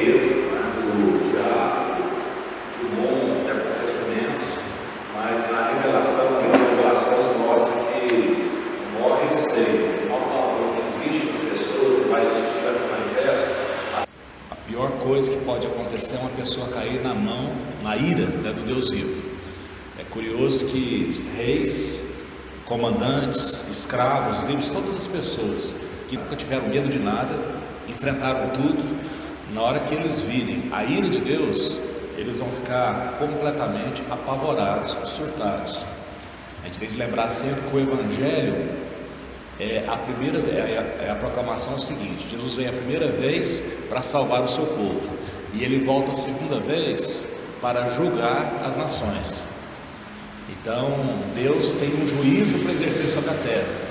medo, né, do diabo, do mundo, de acontecimentos, mas na revelação, as revelações mostram que morre e sei, ao pavor que existe nas pessoas e vai estiver manifesto. A pior coisa que pode acontecer é uma pessoa cair na ira, né, do Deus vivo. É curioso que reis, comandantes, escravos, livres, todas as pessoas que nunca tiveram medo de nada, enfrentaram tudo, na hora que eles virem a ira de Deus, eles vão ficar completamente apavorados, surtados. A gente tem que lembrar sempre que o Evangelho é a proclamação seguinte: Jesus veio a primeira vez para salvar o seu povo, e ele volta a segunda vez para julgar as nações. Então Deus tem um juízo para exercer sobre a terra.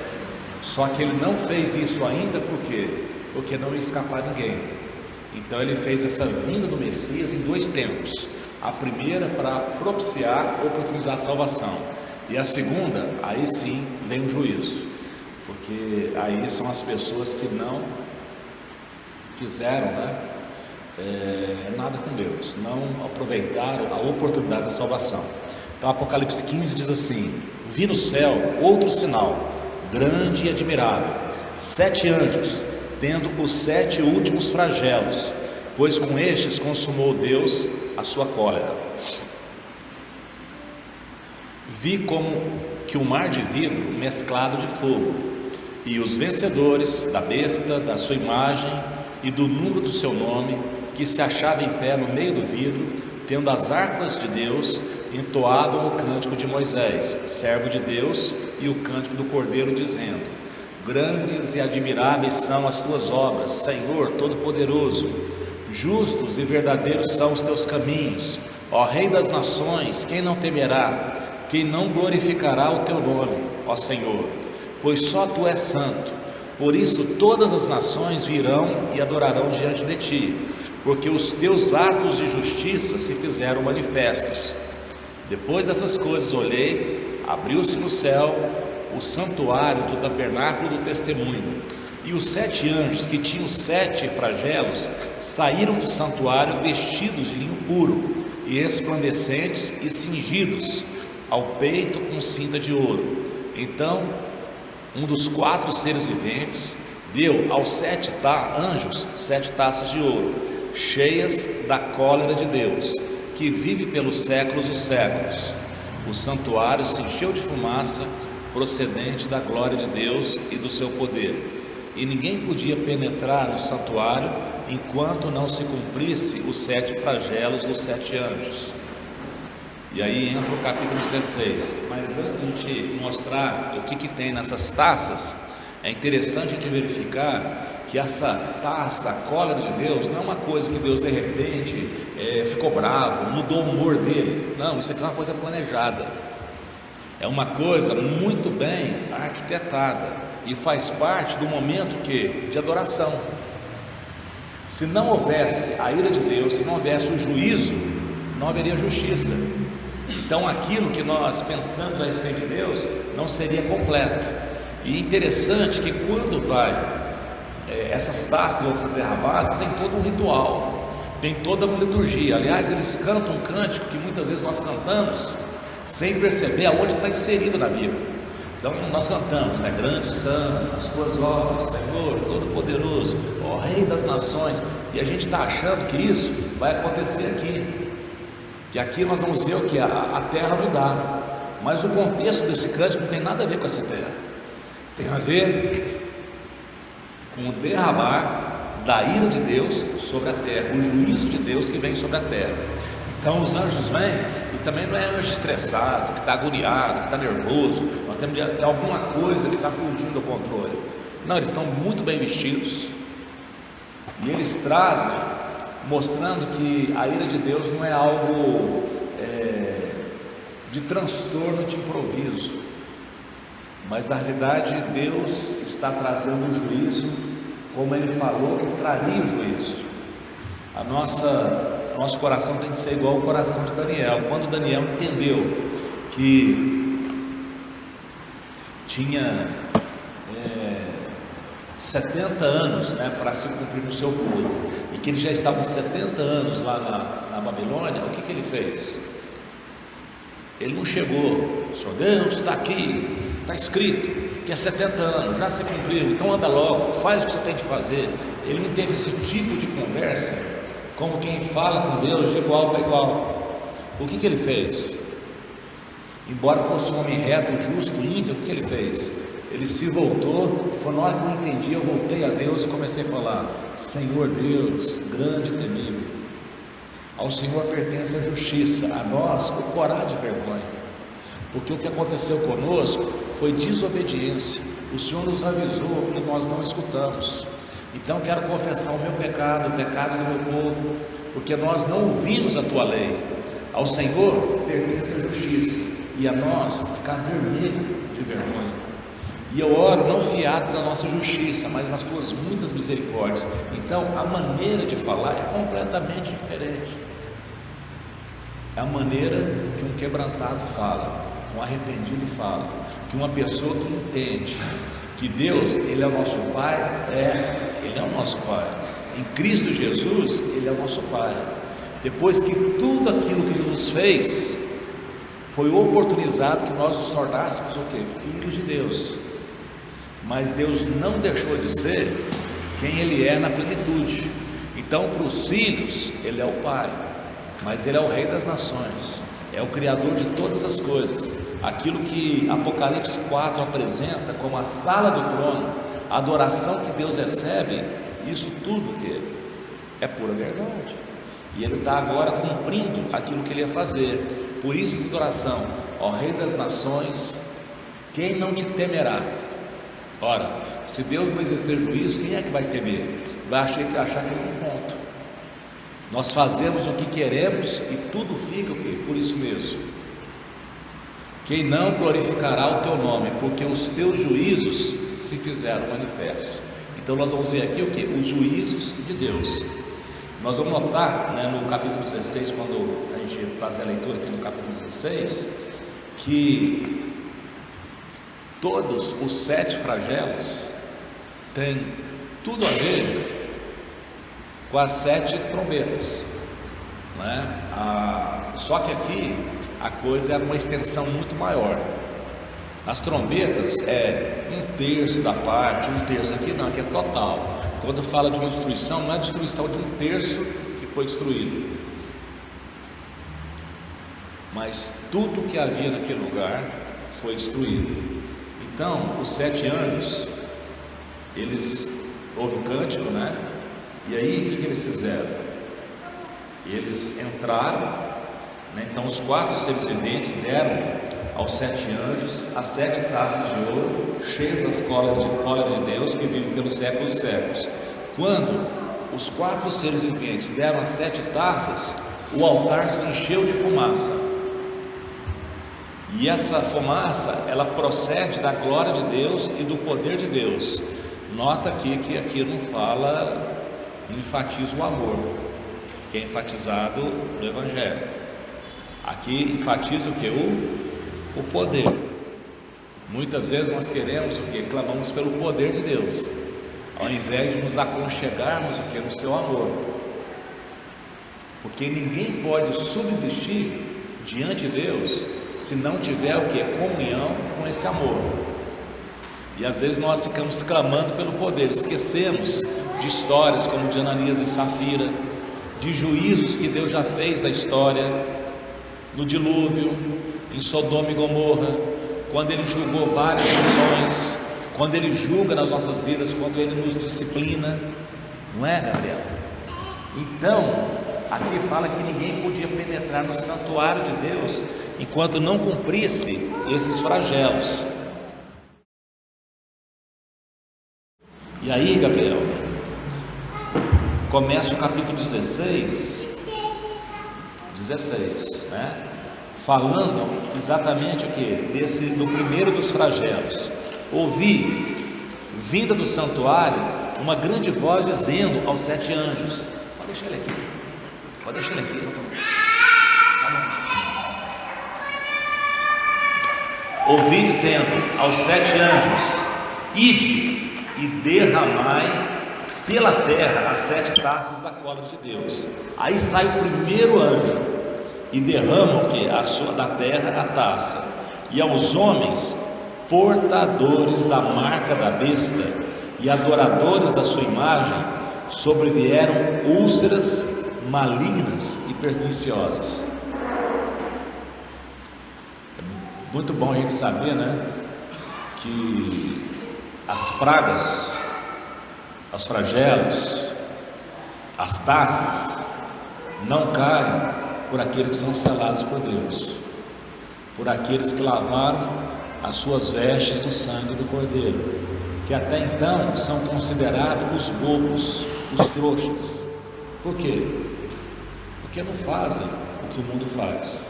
Só que ele não fez isso ainda por quê? Porque não ia escapar ninguém. Então ele fez essa vinda do Messias em 2 tempos. A primeira para propiciar, oportunizar a salvação, e a segunda, aí sim vem o juízo, porque aí são as pessoas que não quiseram, nada com Deus, não aproveitaram a oportunidade da salvação. Então Apocalipse 15 diz assim: vi no céu outro sinal, grande e admirável, 7 anjos, tendo os 7 últimos flagelos, pois com estes consumou Deus a sua cólera. Vi como que um mar de vidro mesclado de fogo, e os vencedores da besta, da sua imagem e do número do seu nome, que se achava em pé no meio do vidro, tendo as harpas de Deus, entoavam o cântico de Moisés, servo de Deus, e o cântico do Cordeiro, dizendo: grandes e admiráveis são as tuas obras, Senhor Todo-Poderoso. Justos e verdadeiros são os teus caminhos, ó Rei das nações. Quem não temerá? Quem não glorificará o teu nome, ó Senhor? Pois só tu és santo. Por isso todas as nações virão e adorarão diante de ti, porque os teus atos de justiça se fizeram manifestos. Depois dessas coisas olhei, abriu-se no céu o santuário do tabernáculo do testemunho, e os 7 anjos que tinham 7 flagelos saíram do santuário vestidos de linho puro e resplandecentes e cingidos ao peito com cinta de ouro. Então um dos 4 seres viventes deu aos 7 anjos 7 taças de ouro, cheias da cólera de Deus, que vive pelos séculos dos séculos. O santuário se encheu de fumaça procedente da glória de Deus e do seu poder, e ninguém podia penetrar no santuário enquanto não se cumprisse os 7 flagelos dos 7 anjos. E aí entra o capítulo 16. Mas antes de a gente mostrar o que tem nessas taças, é interessante a gente verificar que essa taça, a cólera de Deus, não é uma coisa que Deus de repente ficou bravo, mudou o humor dele. Não, isso aqui é uma coisa planejada, é uma coisa muito bem arquitetada, e faz parte do momento de adoração. Se não houvesse a ira de Deus, se não houvesse o juízo, não haveria justiça. Então aquilo que nós pensamos a respeito de Deus não seria completo. E interessante que quando essas taças vão ser derramadas, tem todo um ritual, tem toda uma liturgia. Aliás, eles cantam um cântico que muitas vezes nós cantamos sem perceber aonde está inserido na Bíblia. Então nós cantamos, grandes são as tuas obras, Senhor Todo-Poderoso, ó Rei das nações, e a gente está achando que isso vai acontecer aqui, que aqui nós vamos ver o que? A terra mudar. Mas o contexto desse cântico não tem nada a ver com essa terra, tem a ver com o derramar da ira de Deus sobre a terra, o juízo de Deus que vem sobre a terra. Então os anjos vêm, e também não é anjo estressado, que está agoniado, que está nervoso, nós temos alguma coisa que está fugindo do controle. Não, eles estão muito bem vestidos, e eles trazem, mostrando que a ira de Deus não é algo de transtorno, de improviso, mas na realidade Deus está trazendo o juízo, como Ele falou que traria o juízo. Nosso coração tem que ser igual ao coração de Daniel. Quando Daniel entendeu que tinha 70 anos, né, para se cumprir no seu povo, e que ele já estava 70 anos lá na Babilônia, o que ele fez? Ele não chegou, Senhor Deus, está aqui, está escrito que é 70 anos, já se cumpriu, então anda logo, faz o que você tem de fazer. Ele não teve esse tipo de conversa, como quem fala com Deus de igual para igual. O que ele fez? Embora fosse um homem reto, justo, íntegro, o que ele fez? Ele se voltou e falou: na hora que eu não entendi, eu voltei a Deus e comecei a falar: Senhor Deus, grande e temível, ao Senhor pertence a justiça, a nós o corá de vergonha, porque o que aconteceu conosco foi desobediência. O Senhor nos avisou e nós não escutamos. Então quero confessar o meu pecado, o pecado do meu povo, porque nós não ouvimos a tua lei. Ao Senhor pertence a justiça, e a nós ficar vermelho de vergonha. E eu oro não fiados na nossa justiça, mas nas tuas muitas misericórdias. Então a maneira de falar é completamente diferente. É a maneira que um quebrantado fala, que um arrependido fala, que uma pessoa que entende que Deus, Ele é o nosso Pai, Ele é o nosso Pai. Em Cristo Jesus, Ele é o nosso Pai. Depois que tudo aquilo que Jesus fez foi oportunizado que nós nos tornássemos o quê? Filhos de Deus. Mas Deus não deixou de ser quem Ele é na plenitude. Então para os filhos Ele é o Pai, mas Ele é o Rei das nações, é o Criador de todas as coisas. Aquilo que Apocalipse 4 apresenta como a sala do trono, a adoração que Deus recebe, isso tudo que é pura verdade. E Ele está agora cumprindo aquilo que Ele ia fazer. Por isso essa adoração: ó Rei das nações, quem não te temerá? Ora, se Deus não exercer juízo, quem é que vai temer? Vai achar que Ele é um ponto. Nós fazemos o que queremos e tudo fica o quê? Por isso mesmo. Quem não glorificará o teu nome, porque os teus juízos se fizeram manifestos. Então nós vamos ver aqui o que? Os juízos de Deus. Nós vamos notar, né, no capítulo 16, quando a gente faz a leitura aqui no capítulo 16, que todos os 7 flagelos têm tudo a ver com as 7 trombetas, né? Só que aqui a coisa era uma extensão muito maior. As trombetas é 1/3 da parte, 1/3 aqui não, aqui é total. Quando fala de uma destruição, não é a destruição de 1/3 que foi destruído, mas tudo que havia naquele lugar foi destruído. Então os 7 anjos, eles houve um cântico, né? E aí o que eles fizeram? Eles entraram, né? Então os 4 seres viventes deram aos 7 anjos as 7 taças de ouro, cheias das cóleras de Deus, que vive pelos séculos dos séculos. Quando os 4 seres viventes deram as 7 taças, o altar se encheu de fumaça. E essa fumaça, ela procede da glória de Deus e do poder de Deus. Nota aqui que aqui não fala, não enfatiza o amor, que é enfatizado no Evangelho. Aqui enfatiza o que? O poder. Muitas vezes nós queremos o que? Clamamos pelo poder de Deus, ao invés de nos aconchegarmos o que? No seu amor. Porque ninguém pode subsistir diante de Deus se não tiver o que? Comunhão com esse amor. E às vezes nós ficamos clamando pelo poder, esquecemos de histórias como de Ananias e Safira, de juízos que Deus já fez na história, no dilúvio, em Sodoma e Gomorra, quando Ele julgou várias nações, quando Ele julga nas nossas vidas, quando Ele nos disciplina, não é, Gabriel? Então, aqui fala que ninguém podia penetrar no santuário de Deus enquanto não cumprisse esses flagelos. E aí, Gabriel, começa o capítulo 16, né? Falando exatamente o que? Do primeiro dos flagelos. Ouvi, vinda do santuário, uma grande voz dizendo aos 7 anjos. Pode deixar ele aqui. Pode deixar ele aqui. Ouvi dizendo aos 7 anjos: ide e derramai pela terra as 7 taças da cólera de Deus. Aí sai o primeiro anjo e derrama o que? Da terra a taça, e aos homens portadores da marca da besta e adoradores da sua imagem sobrevieram úlceras malignas e perniciosas. É muito bom a gente saber, né, que as pragas, os flagelos, as taças não caem por aqueles que são selados por Deus, por aqueles que lavaram as suas vestes no sangue do Cordeiro, que até então são considerados os bobos, os trouxas. Por quê? Porque não fazem o que o mundo faz.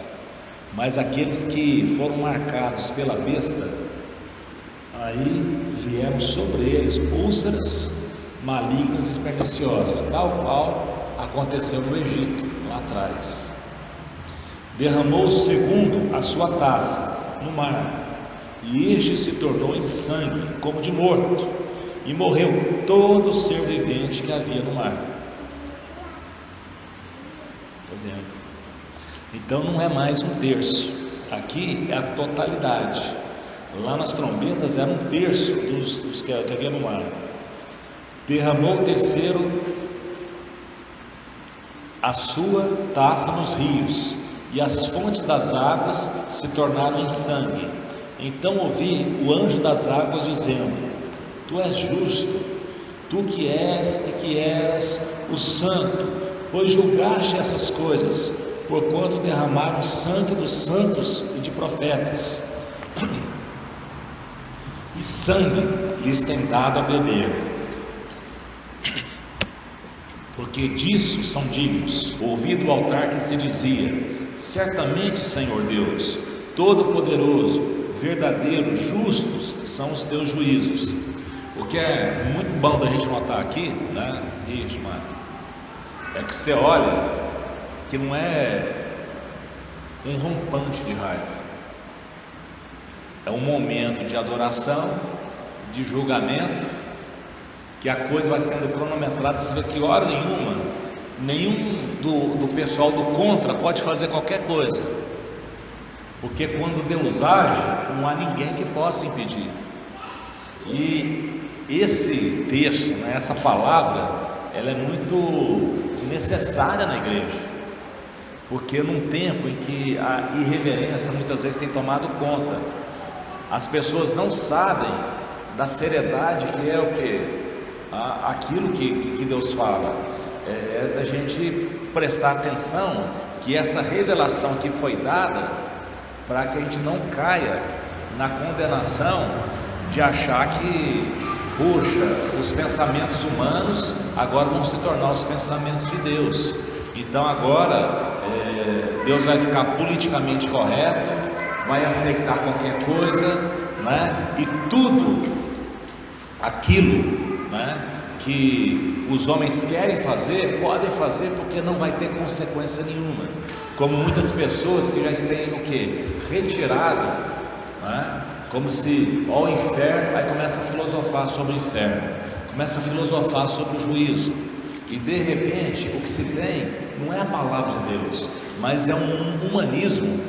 Mas aqueles que foram marcados pela besta, aí vieram sobre eles úlceras malignas e perniciosas, tal qual aconteceu no Egito, lá atrás. Derramou o segundo a sua taça no mar, e este se tornou em sangue, como de morto, e morreu todo ser vivente que havia no mar. Estou vendo. Então não é mais um terço, aqui é a totalidade. Lá nas trombetas era um terço dos que havia no mar. Derramou o terceiro a sua taça nos rios, e as fontes das águas se tornaram em sangue. Então ouvi o anjo das águas dizendo: Tu és justo, tu que és e que eras o santo, pois julgaste essas coisas, porquanto derramaram sangue dos santos e de profetas, e sangue lhes tem dado a beber, porque disso são dignos. Ouvi do altar que se dizia: Certamente, Senhor Deus, Todo-Poderoso, verdadeiro, justos são os teus juízos. O que é muito bom da gente notar aqui, né, Rismar, é que você olha que não é um rompante de raiva, é um momento de adoração, de julgamento, que a coisa vai sendo cronometrada. Você vê que hora nenhum do pessoal do contra pode fazer qualquer coisa, porque quando Deus age, não há ninguém que possa impedir. E esse texto, né, essa palavra, ela é muito necessária na igreja, porque num tempo em que a irreverência muitas vezes tem tomado conta, as pessoas não sabem da seriedade que é o que? Aquilo que Deus fala. É da gente prestar atenção que essa revelação que foi dada, para que a gente não caia na condenação de achar que, puxa, os pensamentos humanos agora vão se tornar os pensamentos de Deus. Então agora Deus vai ficar politicamente correto, vai aceitar qualquer coisa, né? E tudo aquilo, né, que os homens querem fazer, podem fazer, porque não vai ter consequência nenhuma. Como muitas pessoas que já têm o que? Retirado, né? Como se, ó, o inferno, aí começa a filosofar sobre o inferno, começa a filosofar sobre o juízo, e de repente o que se tem não é a palavra de Deus, mas é um humanismo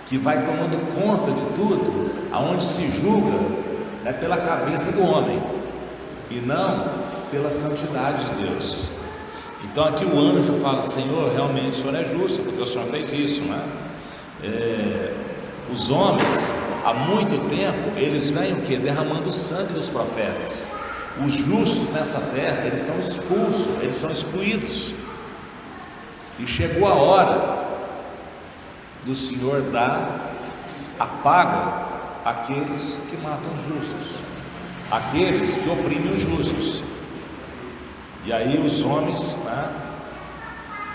que vai tomando conta de tudo, aonde se julga é pela cabeça do homem e não pela santidade de Deus. Então aqui o anjo fala: Senhor, realmente o Senhor é justo, porque o Senhor fez isso, né? Os homens, há muito tempo, eles vêm o que? Derramando o sangue dos profetas. Os justos nessa terra, eles são expulsos, eles são excluídos. E chegou a hora do Senhor dar a paga àqueles que matam os justos, aqueles que oprimem os justos. E aí os homens, né,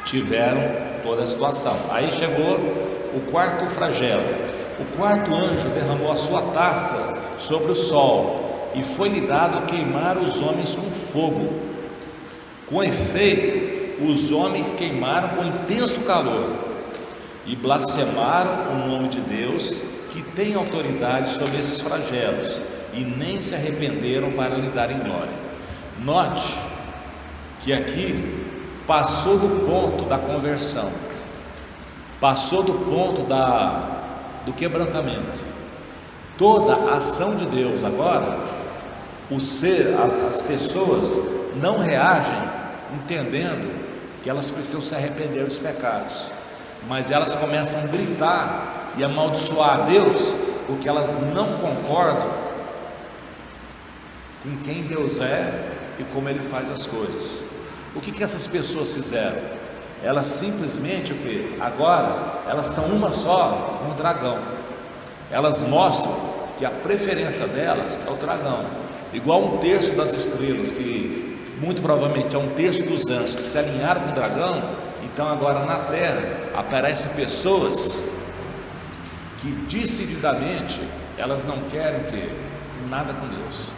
tiveram toda a situação. Aí chegou o quarto flagelo. O quarto anjo derramou a sua taça sobre o sol, e foi-lhe dado queimar os homens com fogo. Com efeito, os homens queimaram com intenso calor e blasfemaram o nome de Deus, que tem autoridade sobre esses flagelos, e nem se arrependeram para lhe darem glória. Note que aqui passou do ponto da conversão, passou do ponto do quebrantamento. Toda a ação de Deus agora, as pessoas não reagem entendendo que elas precisam se arrepender dos pecados, mas elas começam a gritar e amaldiçoar a Deus porque elas não concordam com quem Deus é e como Ele faz as coisas. O que essas pessoas fizeram? Elas simplesmente o que? Agora elas são uma só com o dragão. Elas mostram que a preferência delas é o dragão, igual 1/3 das estrelas, que muito provavelmente é 1/3 dos anjos que se alinharam com o dragão. Então agora na terra aparecem pessoas que decididamente elas não querem ter nada com Deus.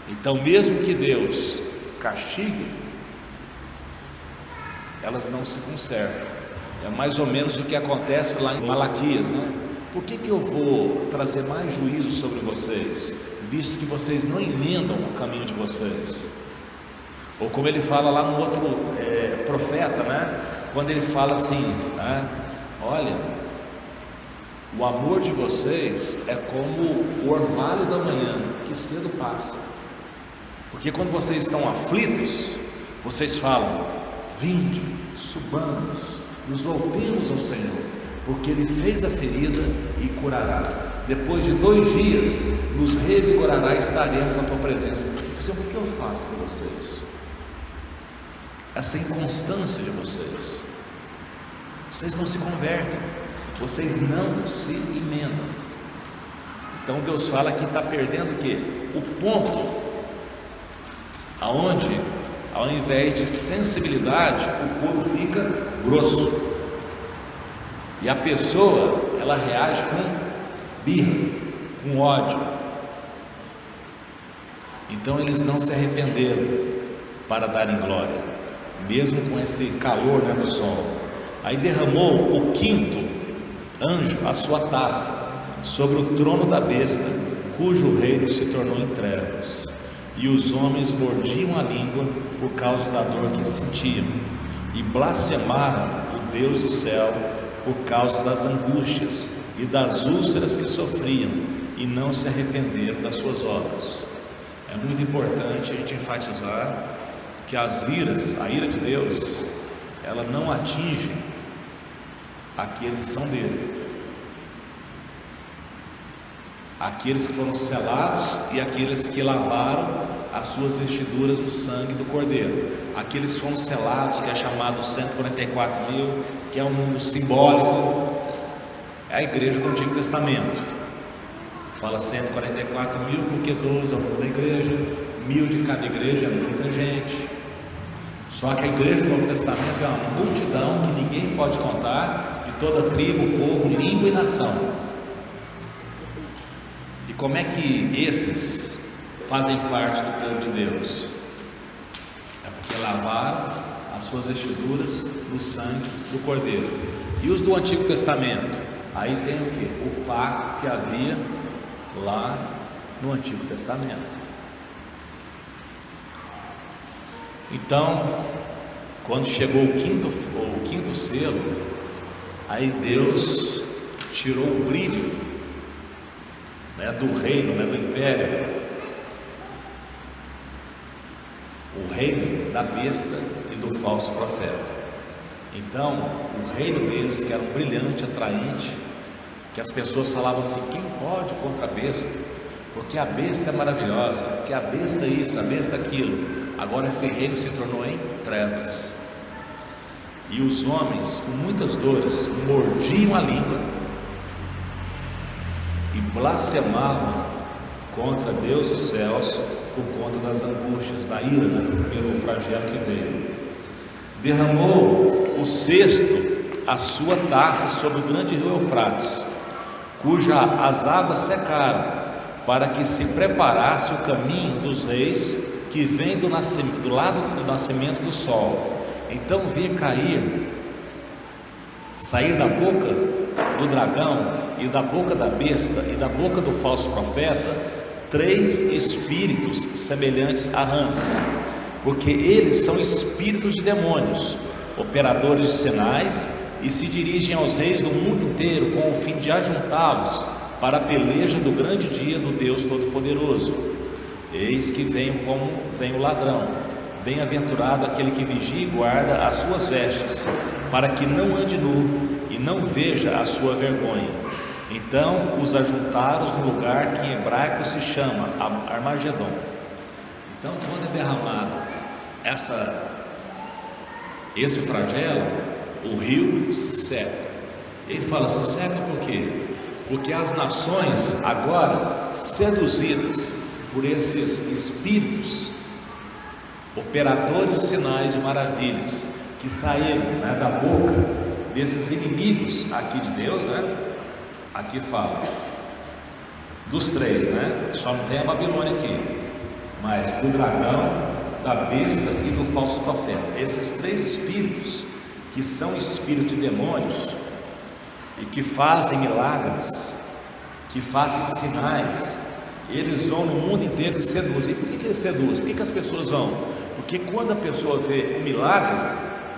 Então mesmo que Deus castigue, elas não se consertam. É mais ou menos o que acontece lá em Malaquias, né? Por que eu vou trazer mais juízo sobre vocês, visto que vocês não emendam o caminho de vocês? Ou como ele fala lá no outro profeta, né? Quando ele fala assim, né? Olha, o amor de vocês é como o orvalho da manhã, que cedo passa. Porque quando vocês estão aflitos, vocês falam: vinde, subamos, nos voltemos ao Senhor, porque Ele fez a ferida e curará. Depois de 2 dias, nos revigorará e estaremos na tua presença. O que eu faço com vocês? Essa inconstância de vocês. Vocês não se convertem, vocês não se emendam. Então Deus fala que está perdendo o quê? O ponto aonde, ao invés de sensibilidade, o couro fica grosso, e a pessoa ela reage com birra, com ódio. Então eles não se arrependeram para darem glória, mesmo com esse calor, né, do sol. Aí derramou o 5º anjo a sua taça sobre o trono da besta, cujo reino se tornou em trevas, e os homens mordiam a língua por causa da dor que sentiam, e blasfemaram o Deus do céu por causa das angústias e das úlceras que sofriam, e não se arrependeram das suas obras. É muito importante a gente enfatizar que a ira de Deus, ela não atinge aqueles que são dele, aqueles que foram selados e aqueles que lavaram as suas vestiduras no sangue do Cordeiro. Aqueles que foram selados, que é chamado 144.000, que é um número simbólico, é a igreja do Antigo Testamento. Fala 144.000 porque 12 é o número da igreja, 1.000 de cada igreja é muita gente. Só que a igreja do Novo Testamento é uma multidão que ninguém pode contar, de toda tribo, povo, língua e nação. E como é que esses fazem parte do povo de Deus? É porque lavaram as suas vestiduras no sangue do Cordeiro. E os do Antigo Testamento? Aí tem o que? O pacto que havia lá no Antigo Testamento. Então, quando chegou o quinto selo, aí Deus tirou o brilho, né, do reino, né, do império, o reino da besta e do falso profeta. Então, o reino deles, que era um brilhante, atraente, que as pessoas falavam assim: quem pode contra a besta? Porque a besta é maravilhosa, porque a besta é isso, a besta é aquilo. Agora esse reino se tornou em trevas, e os homens, com muitas dores, mordiam a língua e blasfemavam contra Deus dos céus por conta das angústias, da ira, né, do primeiro flagelo que veio. Derramou o 6º a sua taça sobre o grande rio Eufrates, as águas secaram, para que se preparasse o caminho dos reis que vem do lado do nascimento do sol. Então vi sair da boca do dragão e da boca da besta e da boca do falso profeta 3 espíritos semelhantes a rãs, porque eles são espíritos de demônios, operadores de sinais, e se dirigem aos reis do mundo inteiro com o fim de ajuntá-los para a peleja do grande dia do Deus Todo-Poderoso. Eis que vem como vem o ladrão. Bem-aventurado aquele que vigia e guarda as suas vestes, para que não ande nu e não veja a sua vergonha. Então os ajuntaram no lugar que em hebraico se chama Armagedon. Então, quando é derramado esse flagelo, o rio se seca. Ele fala, se seca por quê? Porque as nações agora, seduzidas por esses espíritos, operadores de sinais de maravilhas, que saíram, né, da boca desses inimigos aqui de Deus, né? Aqui fala dos 3, né? Só não tem a Babilônia aqui, mas do dragão, da besta e do falso profeta. Esses 3 espíritos, que são espíritos de demônios e que fazem milagres, que fazem sinais, eles vão no mundo inteiro e seduzem. E por que eles seduzem? Por que as pessoas vão? Porque quando a pessoa vê um milagre,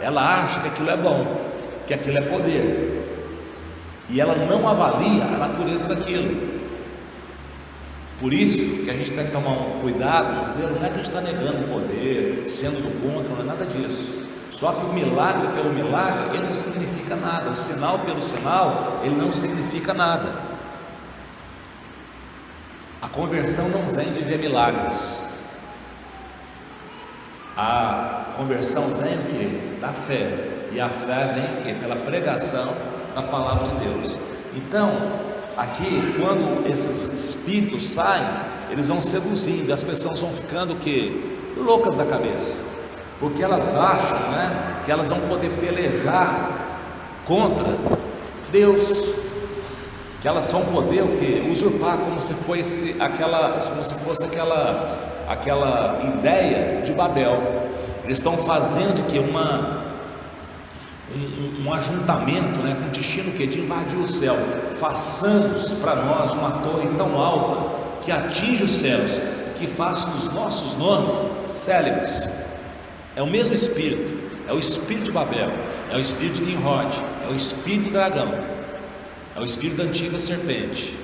ela acha que aquilo é bom, que aquilo é poder, e ela não avalia a natureza daquilo. Por isso que a gente tem que tomar um cuidado, não é que a gente está negando o poder, sendo do contra, não é nada disso. Só que o milagre pelo milagre, ele não significa nada. O sinal pelo sinal, ele não significa nada. A conversão não vem de ver milagres. A conversão vem o quê? Da fé. E a fé vem o quê? Pela pregação da palavra de Deus. Então, aqui, quando esses espíritos saem, eles vão seduzindo, as pessoas vão ficando o quê? Loucas da cabeça, porque elas acham, né, que elas vão poder pelejar contra Deus, que elas vão poder o quê? Usurpar, como se fosse aquela ideia de Babel. Eles estão fazendo que um ajuntamento, né, com o destino que de invadir o céu. Façamos para nós uma torre tão alta que atinja os céus, que faça os nossos nomes célebres. É o mesmo espírito, é o espírito de Babel, é o espírito de Nimrod, é o espírito do dragão, é o espírito da antiga serpente,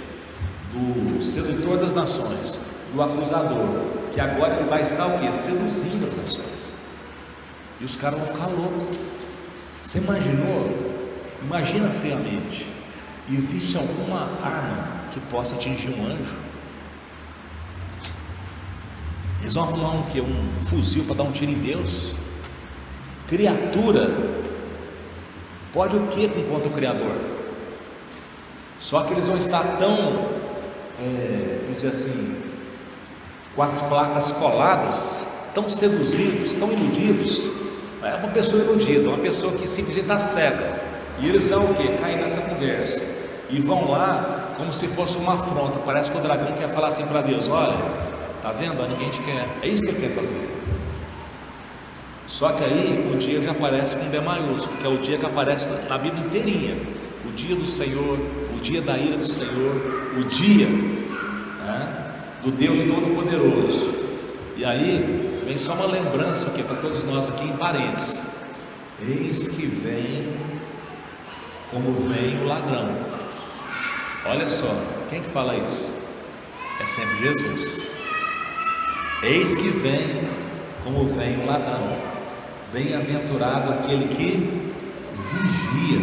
do sedutor das nações, do acusador, que agora ele vai estar o quê? Seduzindo as nações, e os caras vão ficar loucos. Você imaginou? Imagina friamente, existe alguma arma que possa atingir um anjo? Eles vão arrumar um fuzil para dar um tiro em Deus? Criatura pode o que contra o Criador? Só que eles vão estar tão, vamos dizer assim, com as placas coladas, tão seduzidos, tão iludidos. É uma pessoa iludida, uma pessoa que simplesmente está cega. E eles vão o quê? Cair nessa conversa e vão lá como se fosse uma afronta. Parece que o dragão quer falar assim para Deus: olha, tá vendo? Ninguém te quer. É isso que ele quer fazer. Só que aí o dia já aparece com B maiúsculo, que é o dia que aparece na Bíblia inteirinha. O dia do Senhor, o dia da ira do Senhor, o dia, né, do Deus Todo-Poderoso. E aí vem só uma lembrança aqui para todos nós aqui em parênteses: eis que vem como vem o ladrão. Olha só, quem que fala isso? É sempre Jesus. Eis que vem como vem o ladrão. Bem-aventurado aquele que vigia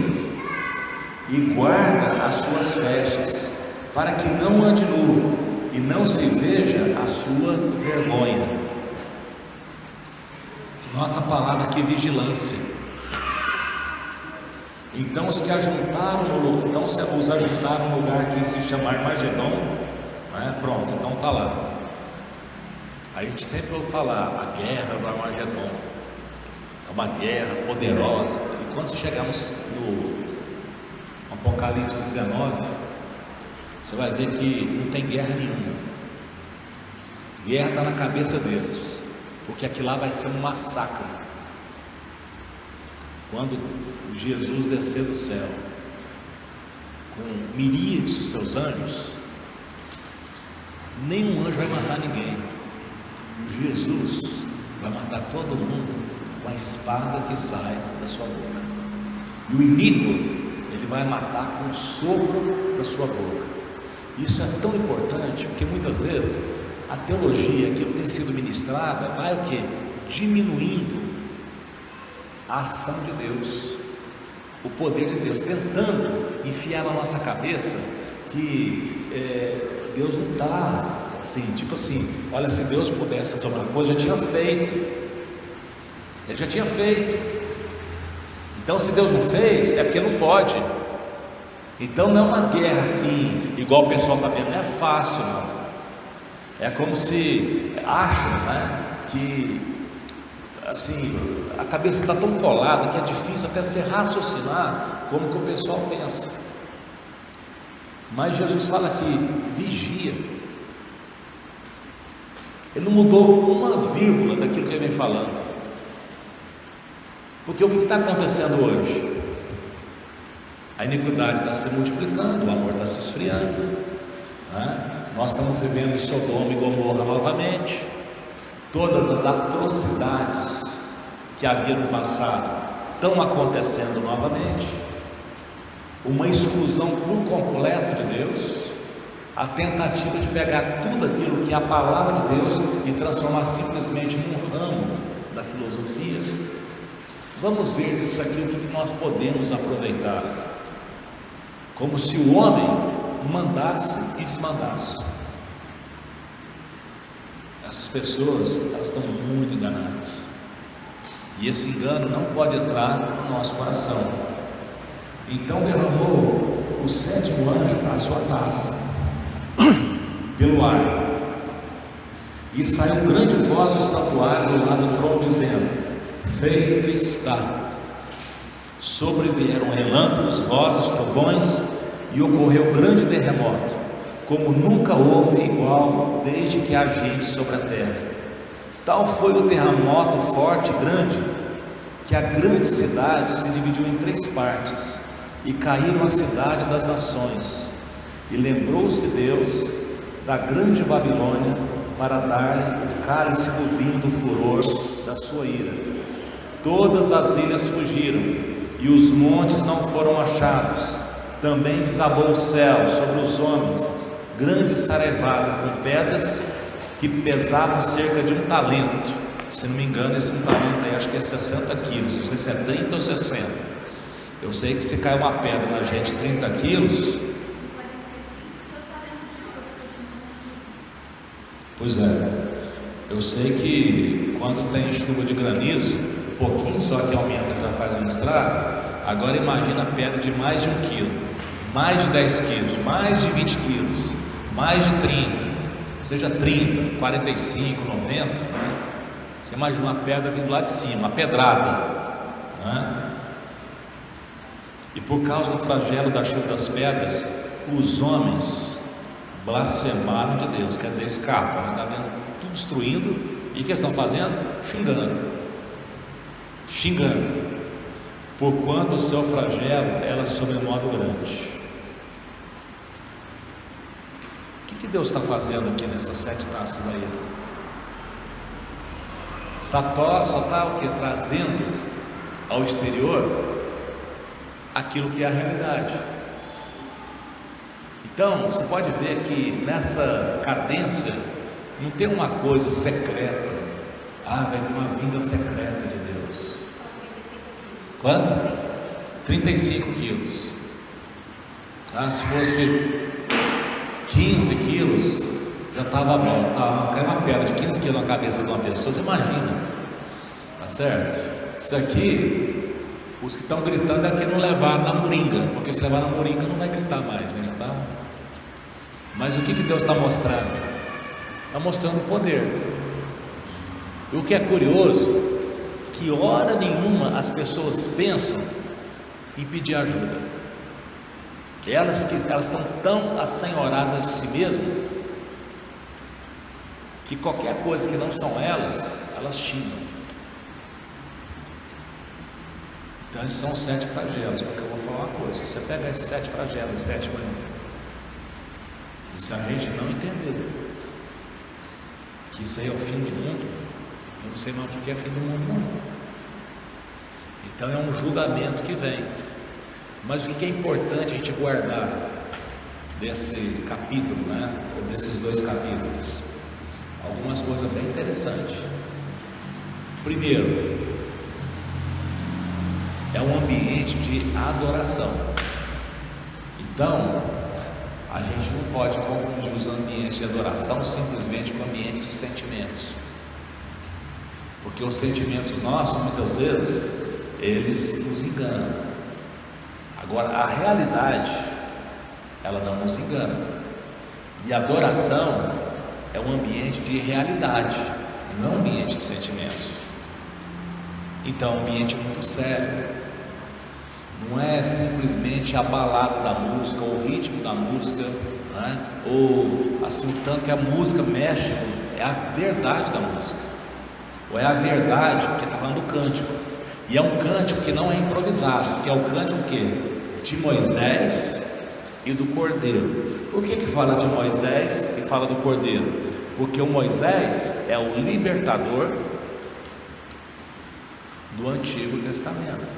e guarda as suas vestes, para que não ande nu e não se veja a sua vergonha. Nota a palavra aqui: vigilância. Então os ajuntaram no lugar que se chama Armagedon, né? Pronto, então está lá. A gente sempre ouve falar a guerra do Armagedon, é uma guerra poderosa. E quando você chegar no Apocalipse 19, você vai ver que não tem guerra nenhuma. Guerra está na cabeça deles, porque aquilo lá vai ser um massacre. Quando Jesus descer do céu com miríades de seus anjos, nenhum anjo vai matar ninguém. Jesus vai matar todo mundo com a espada que sai da sua boca. E o inimigo, ele vai matar com o sopro da sua boca. Isso é tão importante, porque muitas vezes a teologia, aquilo que tem sido ministrada, vai o quê? Diminuindo a ação de Deus, o poder de Deus, tentando enfiar na nossa cabeça que Deus não está assim, tipo assim, olha, se Deus pudesse fazer uma coisa, já tinha feito, Ele já tinha feito. Então, se Deus não fez, é porque não pode. Então, não é uma guerra assim, igual o pessoal está vendo, não é fácil, não. É como se acham, né, que assim, a cabeça está tão colada que é difícil até se raciocinar como que o pessoal pensa. Mas Jesus fala aqui, vigia. Ele não mudou uma vírgula daquilo que ele vem falando. Porque o que está acontecendo hoje? A iniquidade está se multiplicando, o amor está se esfriando, né? Nós estamos vivendo Sodoma e Gomorra novamente. Todas as atrocidades que havia no passado estão acontecendo novamente. Uma exclusão por completo de Deus, a tentativa de pegar tudo aquilo que é a palavra de Deus e transformar simplesmente num ramo da filosofia. Vamos ver disso aqui o que nós podemos aproveitar, como se o homem mandasse e desmandasse. Essas pessoas, elas estão muito enganadas, e esse engano não pode entrar no nosso coração. Então derramou o sétimo anjo a sua taça pelo ar, e saiu grande voz do santuário do lado do trono, dizendo: feito está. Sobrevieram relâmpagos, vozes, trovões, e ocorreu grande terremoto, como nunca houve igual desde que há gente sobre a terra. Tal foi o terremoto forte e grande, que a grande cidade se dividiu em 3 partes, e caíram a cidade das nações. E lembrou-se Deus da grande Babilônia, para dar-lhe o cálice do vinho do furor da sua ira. Todas as ilhas fugiram, e os montes não foram achados. Também desabou o céu sobre os homens, grande saraivada com pedras que pesavam cerca de 1 talento. Se não me engano, esse 1 talento aí acho que é 60 quilos, não sei se é 30 ou 60. Eu sei que se cai uma pedra na gente 30 quilos, pois é, eu sei que quando tem chuva de granizo, um pouquinho só que aumenta já faz um estrago. Agora imagina a pedra de mais de 1 quilo, mais de 10 quilos, mais de 20 quilos, mais de 30, seja 30, 45, 90, né? Você imagina uma pedra vindo lá de cima, uma pedrada, né? E por causa do flagelo da chuva das pedras, os homens blasfemaram de Deus, quer dizer, escapam, né? Está vendo tudo destruindo, e o que eles estão fazendo? Xingando, porquanto o seu flagelo era sobremodo grande. O que Deus está fazendo aqui nessas 7 taças aí? Só está o que? Trazendo ao exterior aquilo que é a realidade. Então, você pode ver que nessa cadência não tem uma coisa secreta. Vai vir uma vinda secreta de Deus. Quanto? 35 quilos. Se fosse 15 quilos, já estava bom. Cai uma pedra de 15 quilos na cabeça de uma pessoa, você imagina. Tá certo? Isso aqui, os que estão gritando é que não levaram na moringa, porque se levar na moringa não vai gritar mais, né? Já tá. Mas o que Deus está mostrando? Está mostrando o poder. E o que é curioso, que hora nenhuma as pessoas pensam em pedir ajuda. Elas estão tão assenhoradas de si mesmas, que qualquer coisa que não são elas xingam. Então esses são os 7 flagelos, porque eu vou falar uma coisa: se você pegar esses 7 flagelos, 7 manhãs, e se a gente não entender que isso aí é o fim do mundo, eu não sei mais o que é fim do mundo não. Então é um julgamento que vem. Mas o que é importante a gente guardar desse capítulo, né? Ou desses dois capítulos? Algumas coisas bem interessantes. Primeiro, é um ambiente de adoração. Então, a gente não pode confundir os ambientes de adoração simplesmente com ambiente de sentimentos, porque os sentimentos nossos, muitas vezes, eles nos enganam. Agora, a realidade, ela não nos engana. E a adoração é um ambiente de realidade, não um ambiente de sentimentos. Então, é um ambiente muito sério. Não é simplesmente a balada da música, ou o ritmo da música, né? Ou assim, o tanto que a música mexe, é a verdade da música, ou é a verdade que está falando do cântico. E é um cântico que não é improvisado, que é o cântico de Moisés e do Cordeiro. Por que fala de Moisés e fala do Cordeiro? Porque o Moisés é o libertador do Antigo Testamento,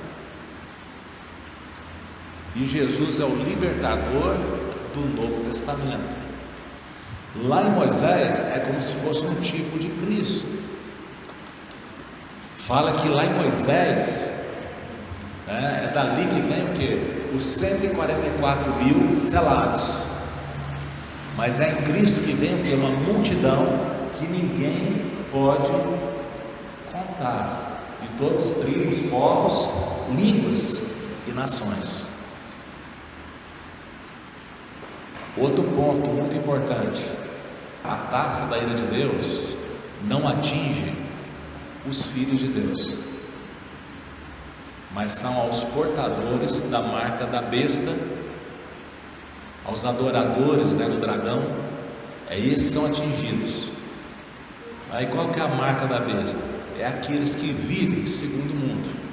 e Jesus é o libertador do Novo Testamento. Lá em Moisés é como se fosse um tipo de Cristo. Fala que lá em Moisés é dali que vem o que? Os 144 mil selados. Mas é em Cristo que vem o que? Uma multidão que ninguém pode contar, de todos os tribos, povos, línguas e nações. Outro ponto muito importante: a taça da ira de Deus não atinge os filhos de Deus, mas são aos portadores da marca da besta, aos adoradores, né, do dragão. Esses são atingidos. Aí qual que é a marca da besta? É aqueles que vivem segundo o mundo.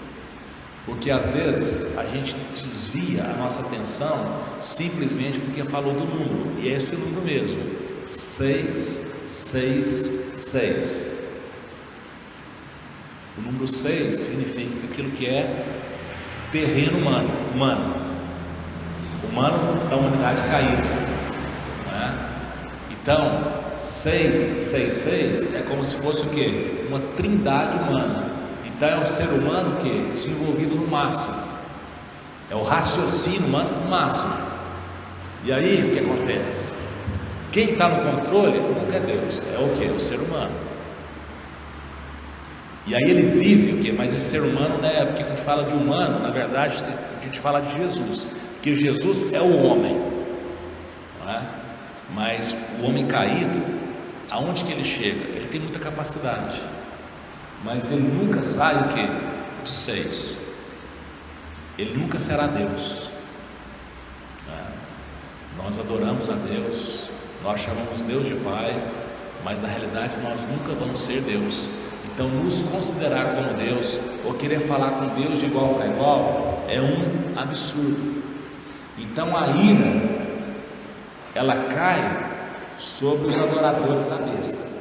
Porque às vezes a gente desvia a nossa atenção simplesmente porque falou do número, e é esse número mesmo, 666. O número 6 significa aquilo que é terreno humano da humanidade caída, né? Então 666 é como se fosse o que? Uma trindade humana. Então é um ser humano que desenvolvido no máximo, é o raciocínio humano no máximo. E aí o que acontece? Quem está no controle nunca é Deus, é o que? O ser humano. E aí ele vive o que? Mas esse ser humano, né? Porque quando a gente fala de humano, na verdade a gente fala de Jesus, porque Jesus é o homem, não é? Mas o homem caído, aonde que ele chega? Ele tem muita capacidade, mas ele nunca sai o que? De 6. Ele nunca será Deus, né? Nós adoramos a Deus, nós chamamos Deus de Pai, mas na realidade nós nunca vamos ser Deus. Então nos considerar como Deus, ou querer falar com Deus de igual para igual, é um absurdo. Então a ira, ela cai sobre os adoradores da besta.